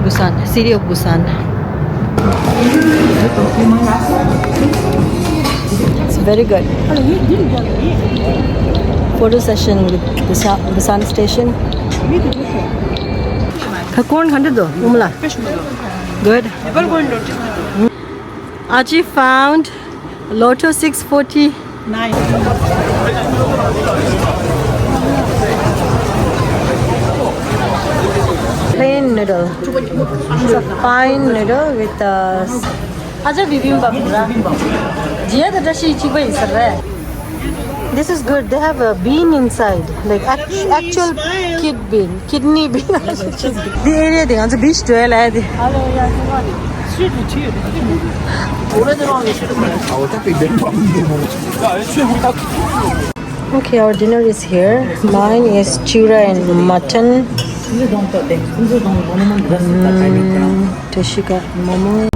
Busan, city of Busan. It's very good. Photo session with Busan station. Popcorn $100. Umla. Good. Aji found Lotto 649. Plain noodle. It's a fine noodle with This is good. They have a bean inside, like actual kidney bean. The area they answer beach to LA. Okay, our dinner is here. Mine is chura and mutton. Tashi got momo.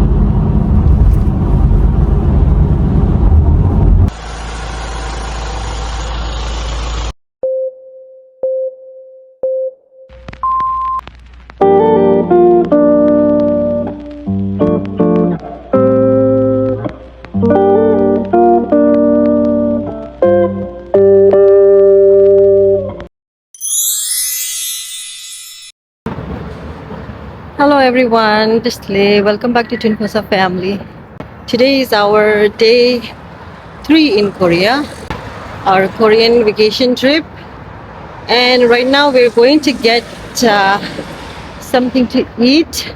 Hello everyone, welcome back to twinphosafamily. Today is our day 3 in Korea, our Korean vacation trip, and right now we're going to get something to eat,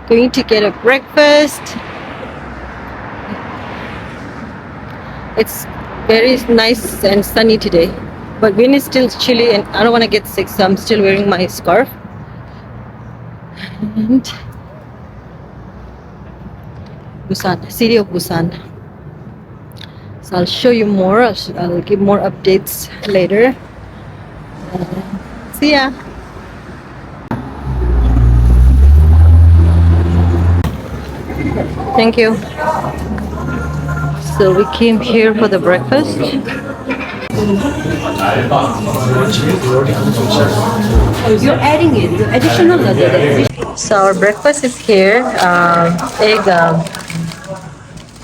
going to get a breakfast. It's very nice and sunny today, but wind is still chilly and I don't want to get sick, so I'm still wearing my scarf. And Busan, city of Busan. So I'll show you more. I'll give more updates later. See ya. Thank you. So we came here for the breakfast. You're adding it. You're additional. So our breakfast is here.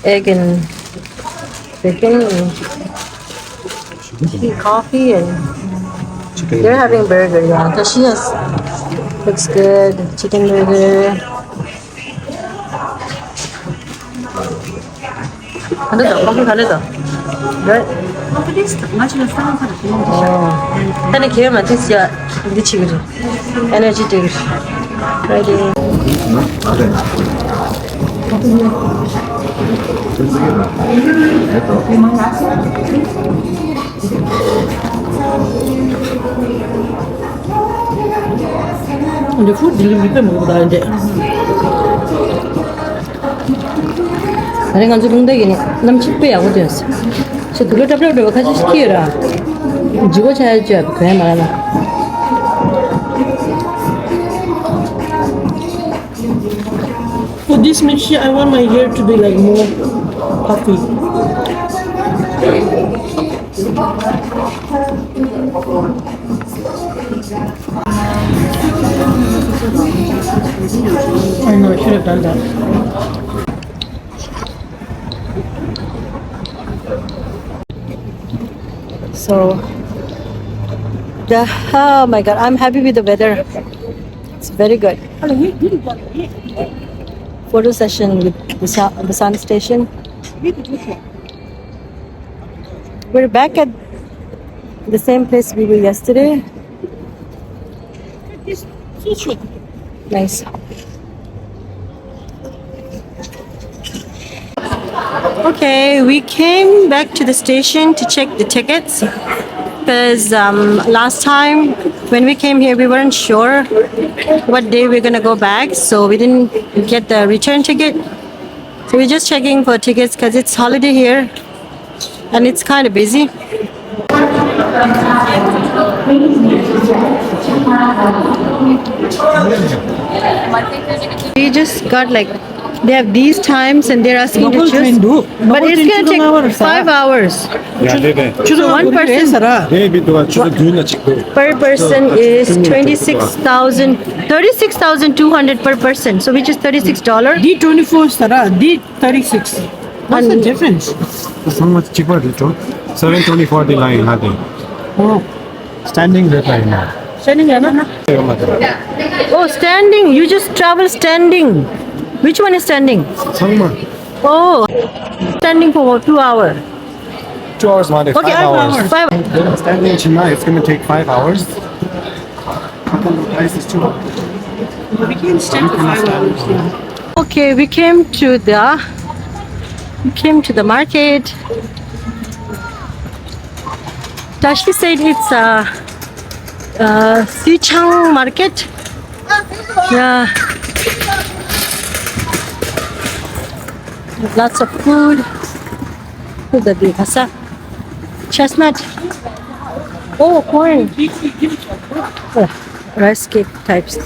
Egg and bacon and coffee, and they're having burger. Yeah, Tashi looks good. Chicken burger. 하나도. Right? 하나 기회만 진짜 미치 그래. 에너지 되게. Ready. 근데 푸드 딜리버리 때 먹어보다 이제 나랑 간주 동대기니 남 10배 야구되었어. 저 그걸 잡으려고 같이 시키라. 지고 자야지. 그냥 말하나. For this machine, I want my hair to be like more puffy. I know, I should have done that. So, oh my god, I'm happy with the weather. It's very good. Photo session with Busan station. We're back at the same place we were yesterday. Nice. Okay, we came back to the station to check the tickets because last time when we came here we weren't sure what day we're gonna go back, so we didn't get the return ticket. So we're just checking for tickets because it's holiday here and it's kind of busy. We just got like They have these times and they're asking to Double choose. train do. But Double it's train gonna take hours, 5 hours. 야, 네네. So one person 네, 비도가 주로 düğüne çıktı. per person is 36,200 per person. So which is $36. D24 Sara, D36. What's the And- difference? 상마트 집어야 되죠? 724 the line 하대. Oh, Standing that line now. standing Anna? Oh, standing. You just travel standing. Which one is standing? 상마. Oh, standing for 2 hours. 2 hours 만에 5 Okay, hours. 5. Standing tonight, it's gonna take 5 hours. The price is too much. We can stand for 5 hours. Okay, we came to the market. Tashi said it's a Sichang market. Yeah. Lots of food. Food that they have. Chestnut. Oh, corn. Oh, rice cake types.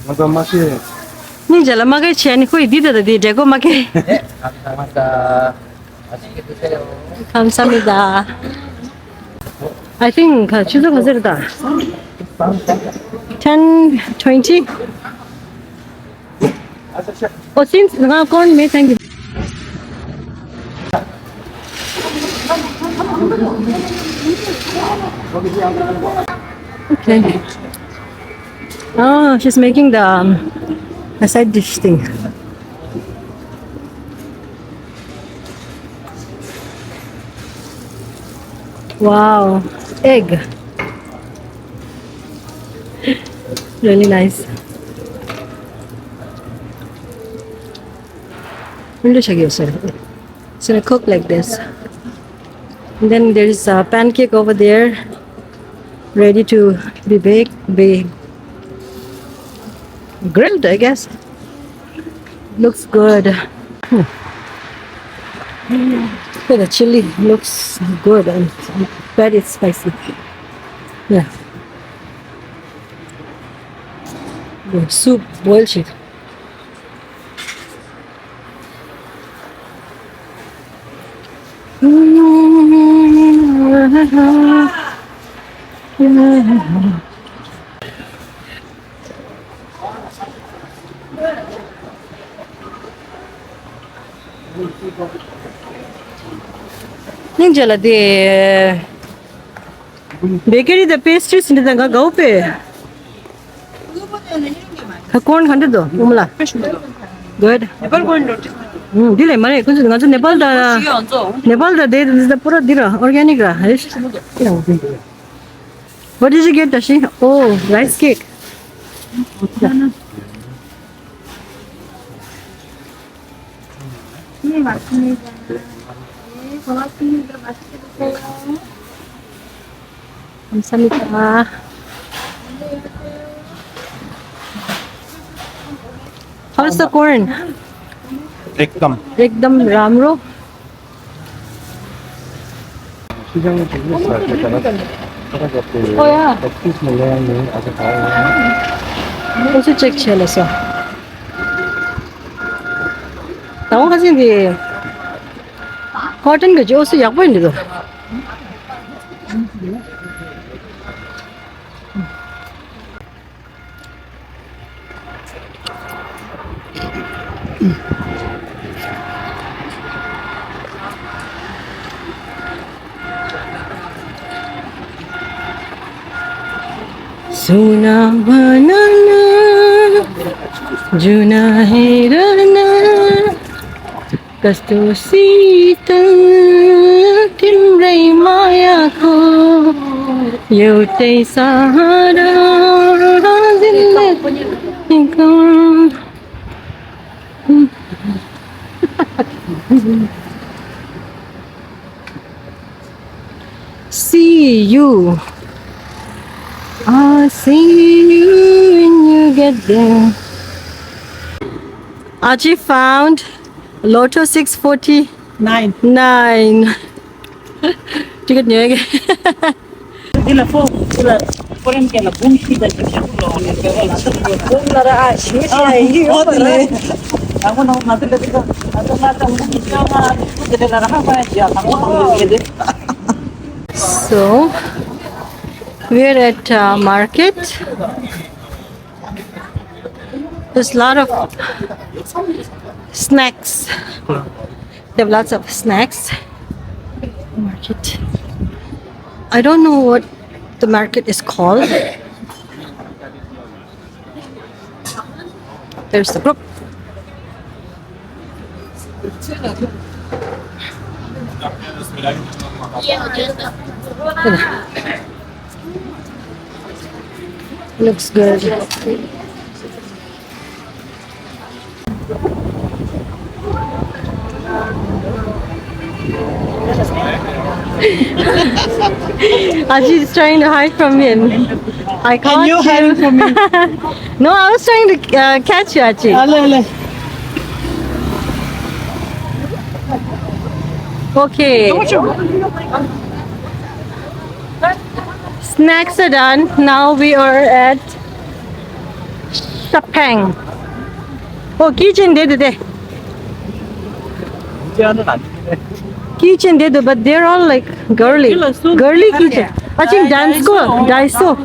맞아, 맛이. 니 잘라 마게 치아니 거의 디다다 디 대고 마게. 네, 감사합니다. 맛있게 드세요. 감사합니다. I think 추석 하세요다. 10:20. Oh, since nga kon may thank you. Okay. Oh, she's making the side dish thing. Wow, egg. Really nice. It's gonna cook like this. And then there is a pancake over there, ready to be grilled, I guess. Looks good. Oh, the chili looks good and very spicy. Yeah. The soup, boiled chicken. Ning jala de bakery the pastries ni danga gau pe. Ka corn khande do umla. Good. Nepal going to Dile mare kunju nga Nepal da de is the pura dira organic ra. What did you get, Tashi? Oh, rice cake. 네, 맞습니다. 네, 고맙습니다. 맛있게 드세요. 감사합니다. How's the corn? 액담. Ekdam ramro. 시장을 준비했어요. Oh yeah. 엑스스 모양이 아주 다양해요. Also check chelaso. Tahu kasi di cotton gaji also yakbo hindi do. Suna banana, juna hirana, kasto sita, timray maya ko, एउटै सहारा दिलले ikaw. See you. I'll see you when you get there. Aji found Lotto 640 9. 9. Ticket nhớ cái. Đi là phố, đi là có em kia là bún khi là chỉ ăn lò này cái là tất cả bún là ra shit này rồi. Aku nak mati lagi tu. Aku nak tahu kita nak jadi orang apa ya? Kamu tahu gitu. So we're at market. There's a lot of snacks. They have lots of snacks. Market. I don't know what the market is called. There's the group. Looks good. Aji is trying to hide from me. I caught you hiding from me? No, I was trying to catch you, Aji. Ale. Okay. Snacks are done. Now we are at Sapang. Oh, kitchen there. Kitchen there, but they're all like girly. Girly kitchen. I think dance go. Daiso.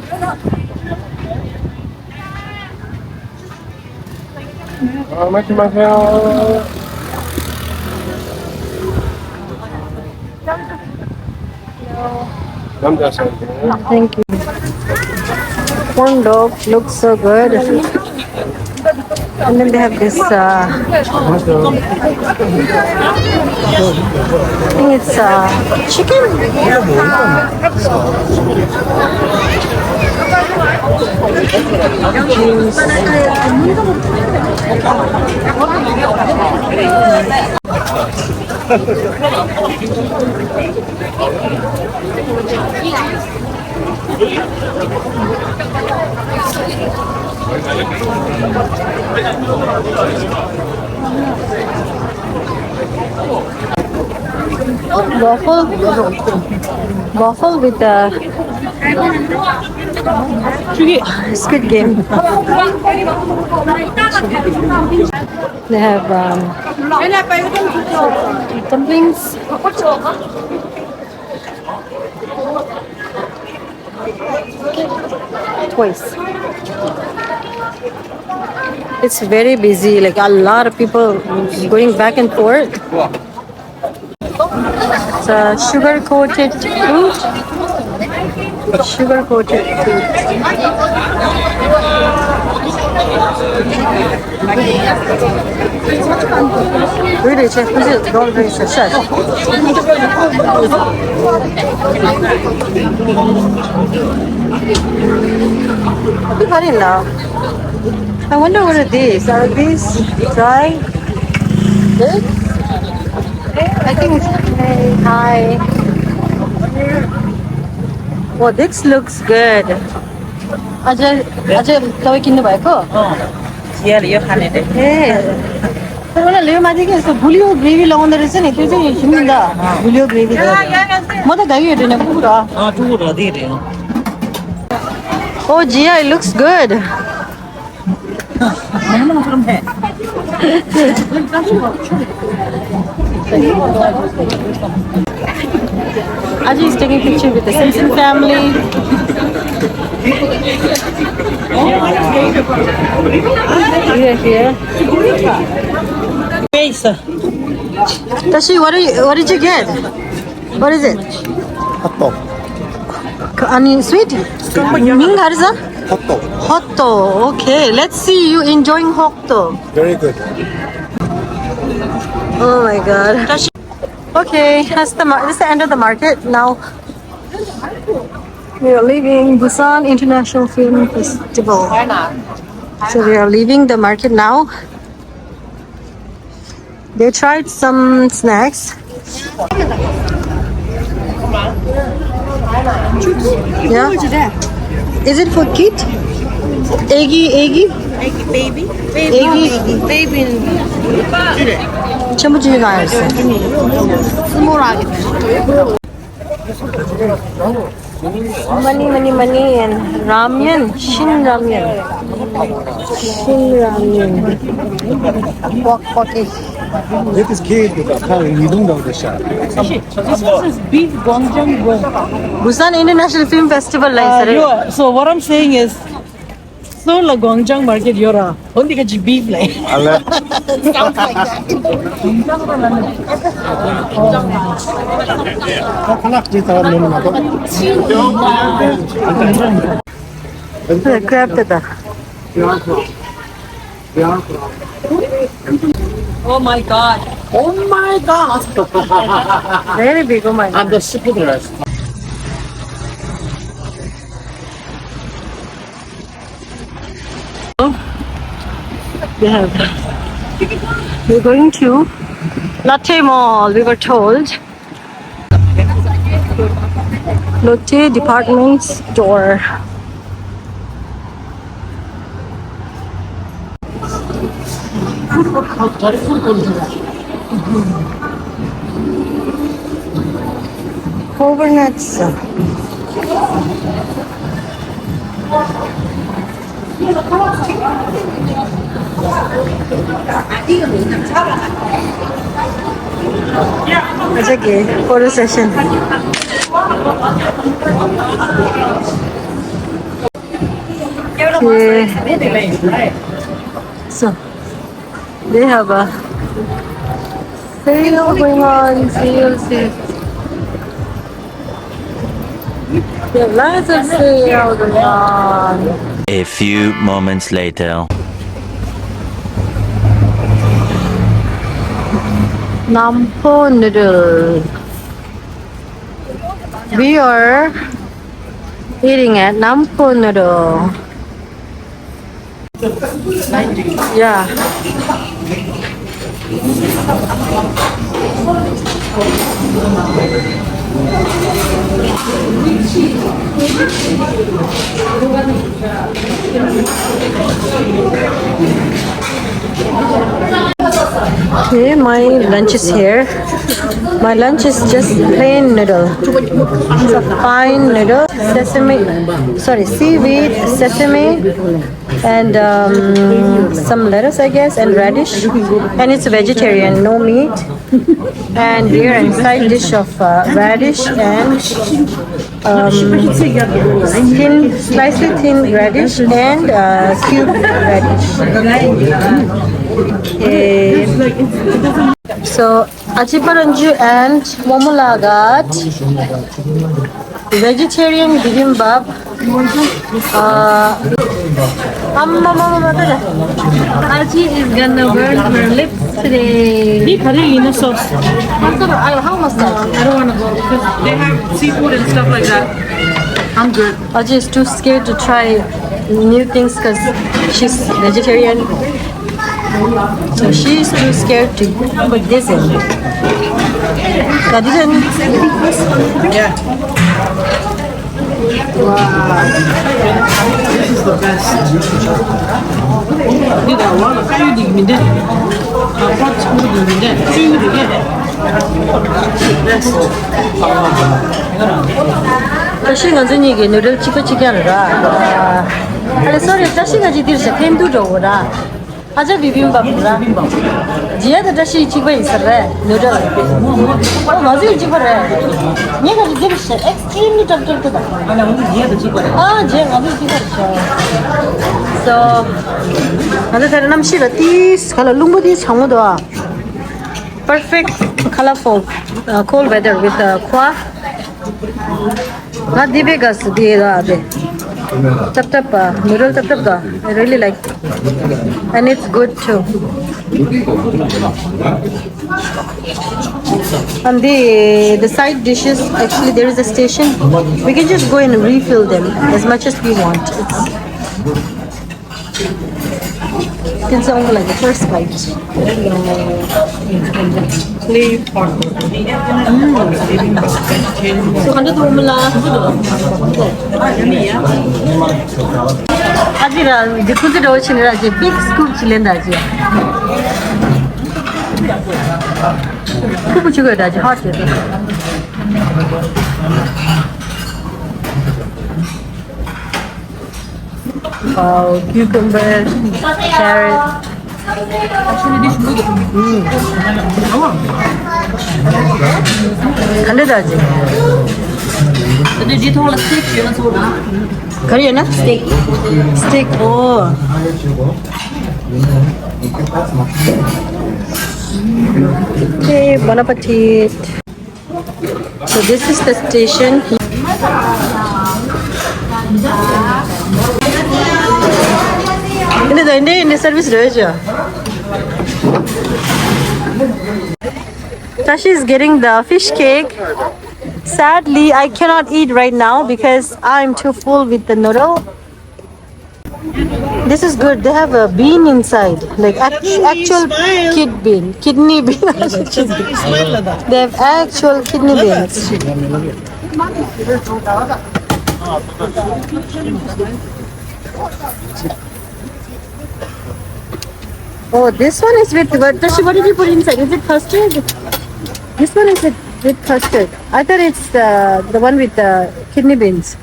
Thank you. Corn dog looks so good. And then they have this, I think it's chicken. Waffle with squid game. They have dumplings. Twice. It's very busy, like a lot of people going back and forth. It's a sugar-coated fruit. Sugar-coated fruit. Really, chef, this is very chef. I wonder what are these? Are these dry? Good? I think it's hi. Oh, this looks good. Ajay, tahu kinno भएको? यार यो खाने दे तर मलाई लेउ माथि के यस्तो गुलियो ग्रेभी लगाउँदो रहेछ नि त्यो चाहिँ सुन्दा गुलियो ग्रेभी म त दही हेरेन कुकुर टुकुर हदी रे Oh Gia, it looks good. Aji is taking picture with the Simpson family. We are here. Tashi, what did you get? What is it? Hot dog. Sweet? Ming harza? Hot dog. Hot dog. Okay, let's see you enjoying hot dog. Very good. Oh my god. Okay, this is the end of the market. Now we are leaving Busan International Film Festival. So we are leaving the market now. They tried some snacks. Yeah. Is it for kid? Eggy? baby Eggy. baby 전부 중에 나였어. 스몰하게. Money and ramen, shin ramen. 꽉꽉이. This is kid you don't know the shop. This is beef gongjang bro. Busan International Film Festival like sir. So what I'm saying is, Seoul la gongjang market yora. Only kaji beef like. Sounds like that. Crab tata. Oh my god. Oh my god. Very big, oh my god. And the seafood restaurant. We're going to Lotte Mall, we were told. Lotte Department Store. Coconuts. It's okay, photo session. Okay. So, they have a sale going on, sale. They have lots of sale going on. A few moments later. Nampo noodle. We are eating at Nampo noodle. Yeah. Okay, my lunch is here. My lunch is just plain noodle. It's a fine noodle, seaweed, sesame, and some lettuce, I guess, and radish. And it's vegetarian, no meat. And here a side dish of radish and slightly thin radish and cubed radish. Okay. So Achiparanju and Momula got vegetarian bibimbap. Achi is gonna burn her lips today. Sauce. How much that? I don't want to go because they have seafood and stuff like that. I'm good. Achi is too scared to try new things because she's vegetarian. So she's too scared to put this in. That didn't. Yeah. Wow. This is the best. Did I want to feed you? Did I want to feed you? Feed you again. Tashinga zunigi noodle chipa anu라. Ale sorry, tashinga jidirsa kendu jowora. Aja bibimbap pura. Jia da tashi chipa isarre noodle. Oh, mazi chipa re. Niga jidirsa extremely tough to da. Ana undi jia da chipa. Ah, jia mazi chipa re. So, ada kara namshi ratis kala lungbu dis hamu doa. Perfect, colorful, cold weather with kwa. Not the biggest, tap noodle tap da. I really like it. And it's good too. And the side dishes, actually there is a station. We can just go and refill them as much as we want. It's only like the first bite. So, ano to mula? Ajira, deposit ocean raje big scoop chilen raje. 후부 죽어야지 하시에서. Wow, cucumber, carrot. 간대다지. 근데 니 통화 스테이크 이런 소리. 거리였나? 스테이크. 스테이크. 오. Okay, bon appetit. So this is the station. Ini service roja. Tashi is getting the fish cake. Sadly, I cannot eat right now because I'm too full with the noodle. This is good. They have a bean inside, like actual kidney bean. They have actual kidney beans. Oh, this one is with what? Tashi, what did you put inside? Is it custard? This one is with custard. I thought it's the one with the kidney beans.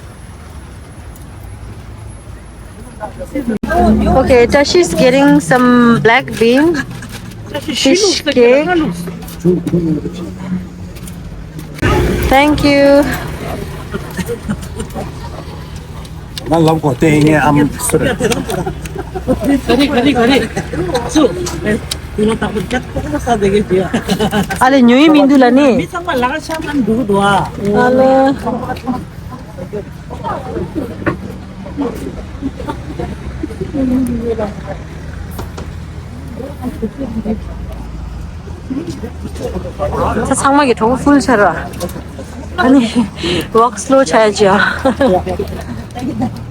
Okay, Tashi's getting some black bean fish cake. Thank you. 난 럼고 땡에 암 쓰레. 가리. 수. 이거 다 붙잡 사 되겠지요. Ale nyui mindulani. 미상만 나갈 사람 누구도 와. Ale. 자 상막이 저거 풀 차라. 아니 웍 슬로우 차야지요.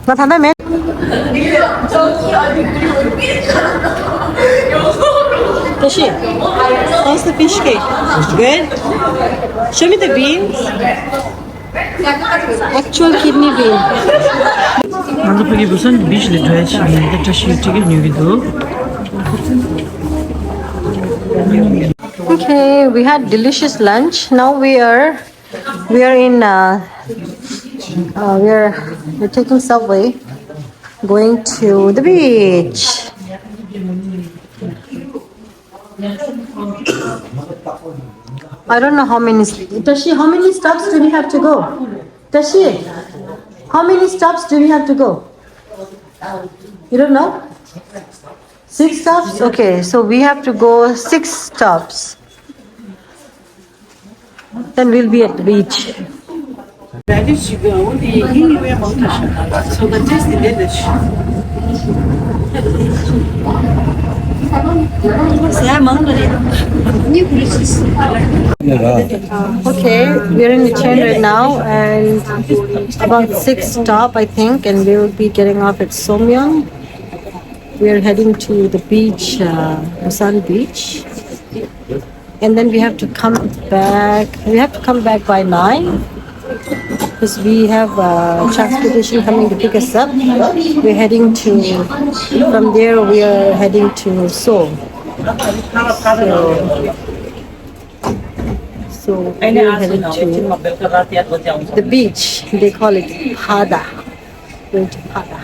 나 담배 매. Tashi, how's the fish cake? Good? Show me the beans. Actual kidney bean. 만두백이 무슨 미실이 줘야지. 근데 다시 튀길 여기도. Okay, we had delicious lunch. Now we're taking subway, going to the beach. I don't know how many. Tashi, how many stops do we have to go? Tashi, how many stops do we have to go? You don't know? 6 stops? Okay, so we have to go 6 stops. Then we'll be at the beach. 지금 우리 인류에 먹으셨나? 저도 테스트 되듯이. 잘 먹는 거지. Okay, we're in the train right now and about 6 stop I think, and we will be getting off at Somyeon. We are heading to the beach, Busan beach, and then we have to come back. We have to come back by 9 because we have transportation coming to pick us up. We're heading to. From there, we are heading to Seoul. So we're heading to the beach. They call it Hada. Going to Hada.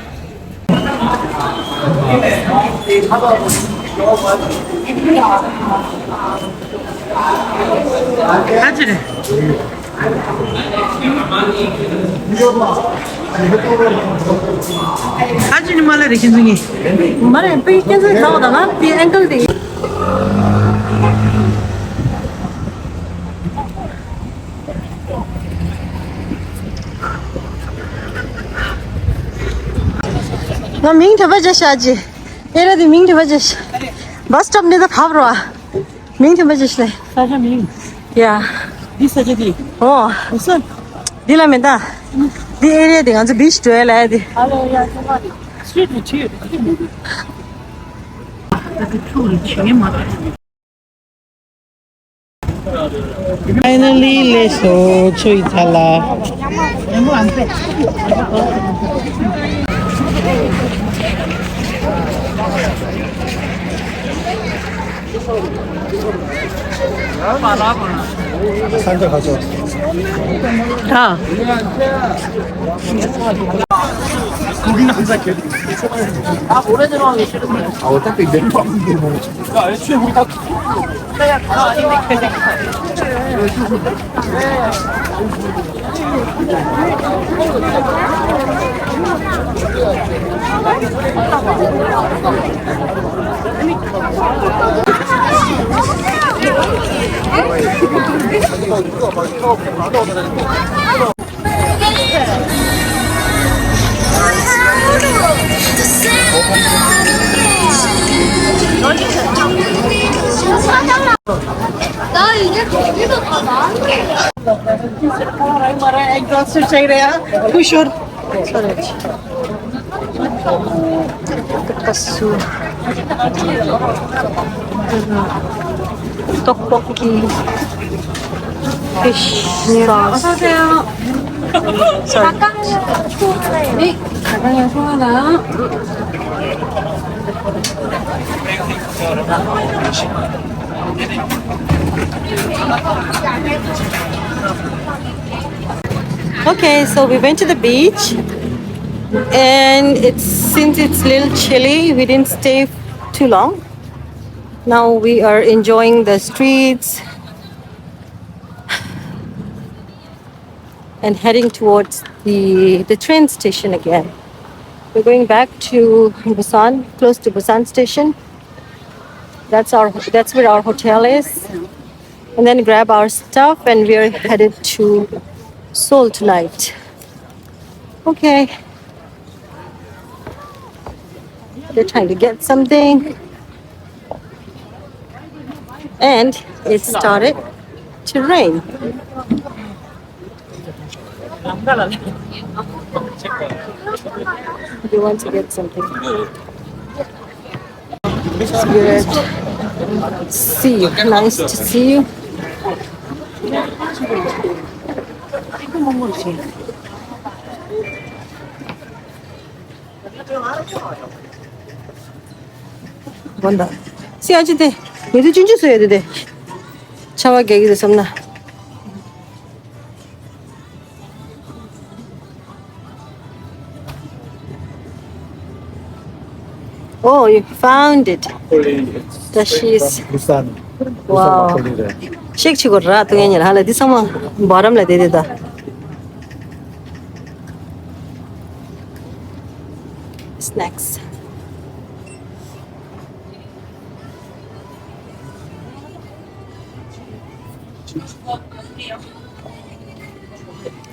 하지래. 하지는 말래 김승희. 말해, 삐 깨서 나오다나? 삐 앵글디. 나明天 बजे आज era दी 明天 बजे bus stop ने तो फाब्रो 明天 बजे ले 사장님, या 비싸 저기. 어 무슨? 딜라면다 디 에리아 디 간저 비치 줘야 돼 알아야 정말 스위트 치. 나도 추울 치게 맞아. Finally, let's go to Italy. 산자 가져. 아, 거기는 항상 계속. 아, 오래 들어가기 싫은데. 아, 어차피 내 밥인데 뭐. 야, 애초에 우리 다 그냥 다 아닌데 나 이제 거기도 다 나왔네. एक glass चाहिए रहा खुश और कस्सू 떡볶이 fish sauce sorry 네, 가방에 소하나. okay, so we went to the beach and since it's a little chilly, we didn't stay too long. Now we are enjoying the streets and heading towards the train station again. We're going back to Busan, close to Busan station. That's where our hotel is. And then grab our stuff and we're headed to Seoul tonight. Okay. They're trying to get something. And it started to rain. You want to get something? Good. See you. Nice to see you. 뭔다? 씨앗이 돼. 얘도 진짜 써야 돼. 차와 계기도 섬나. Oh, you found it. Tashi's. 부산. Wow. 막걸리래. Shake chigo ra tu ngenya hala di sama bottom la de da. Snacks.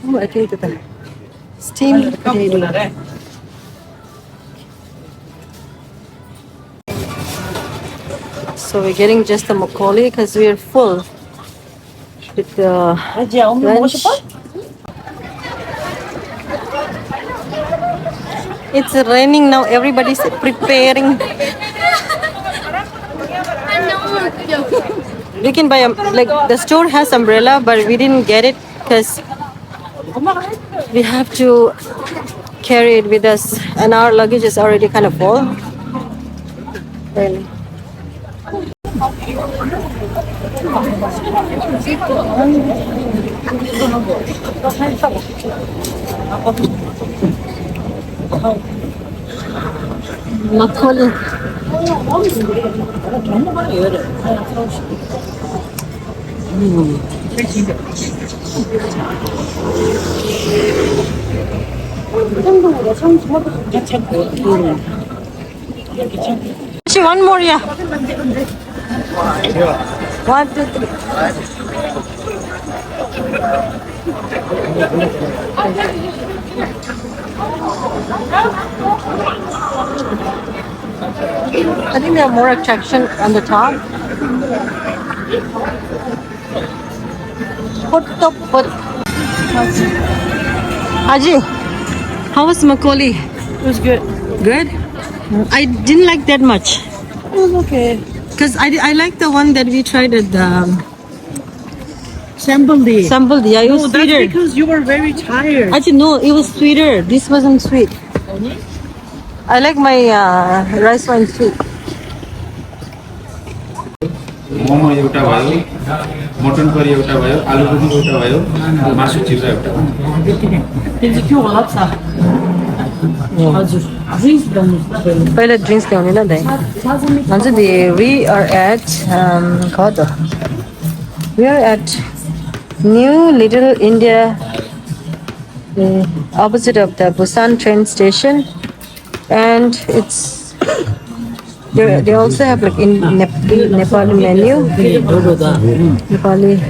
Oh, I think that steamed potato. So we're getting just the makgeolli because we're full with the lunch. It's raining now. Everybody's preparing. We can buy the store has umbrella, but we didn't get it because we have to carry it with us, and our luggage is already kind of full. Really. 막걸리. Actually, one more, yeah. 1, 2, 3. I think there are more attraction on the top. Put. Haji, how was makgeolli? It was good. Good? I didn't like that much. It was okay. Because I like the one that we tried at the Sambaldi. Sambaldi. Yeah, it was No, that's sweeter. because you were very tired. Actually, no, it was sweeter. This wasn't sweet. I like my rice wine sweet. Momo एउटा भयो, mutton curry एउटा भयो, आलु गोबी एउटा भयो, मासु चिउरा एउटा भयो। पहिला ड्रिङ्क्स ल्याउने ल दाइ भन्छ दि we are at New Little India, opposite of the Busan train station, and it's they also have like in Nepali menu. Nepali.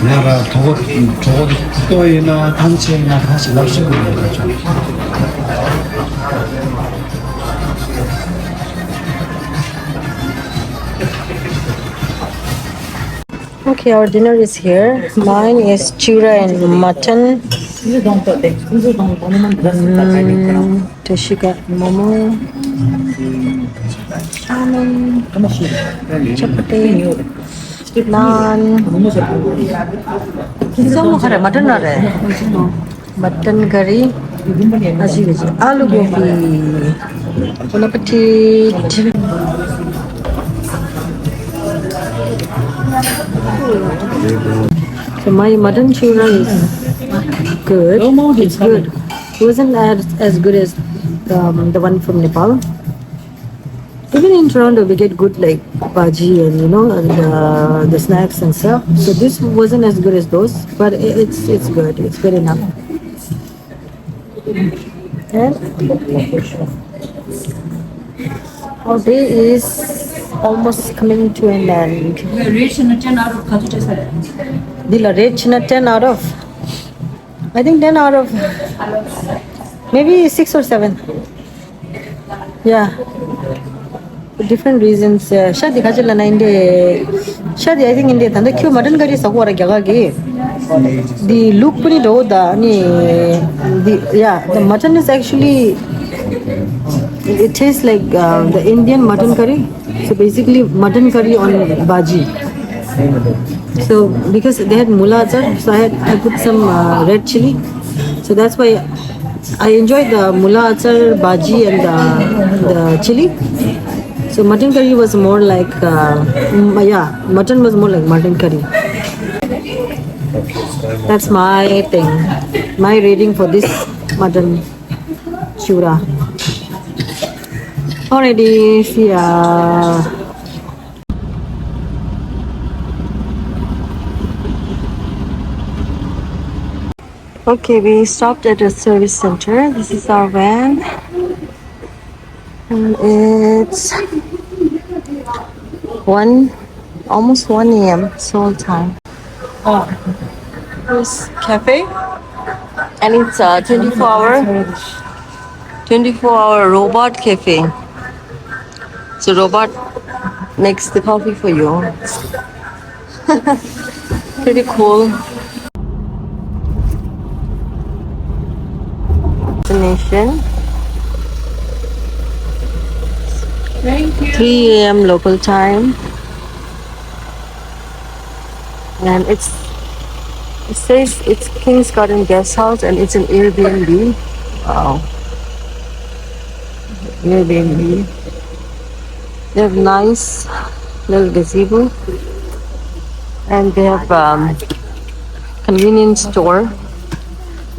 내가 적어도 국도에나 단체나 다시 낚시를 해야죠. Okay, our dinner is here. Mine is chura and mutton. Tashi got momo, salmon, chapati, naan. Some curry, mutton mutton curry, aloo gobi. Bon appetit. So my mutton chura is good. It's good. It wasn't as good as the one from Nepal. Even in Toronto, we get good like bhaji and and the snacks and stuff. So this wasn't as good as those, but it's good. It's good enough. And our day is almost coming to an end. Dila rate 10 out of. I think 10 out of maybe 6 or 7. Yeah. For different reasons. Shadi khajala na inde. Shadi I think inde tanda kyo mutton curry sagwara gyagagi. The look puni do da ni the mutton is actually it tastes like the Indian mutton curry. So basically mutton curry on bhaji. So because they had mula achar, so I put some red chili. So that's why I enjoyed the mula achar, bhaji and the chili. So mutton curry was more like mutton was more like mutton curry. That's my thing. My rating for this mutton chura. Already, see ya. Okay, we stopped at a service center. This is our van. And it's almost 1 a.m. Seoul time. This cafe. And it's a 24-hour robot cafe. So robot makes the coffee for you. Pretty cool. Destination. 3 a.m. local time. And it says it's King's Garden Guest House and it's an Airbnb. Wow. Airbnb. They have nice little gazebo and they have convenience store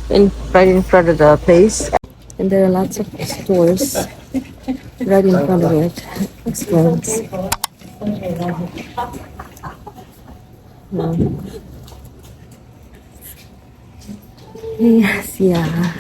right in front of the place, and there are lots of stores right in front of it. Restaurants. Yes, yeah.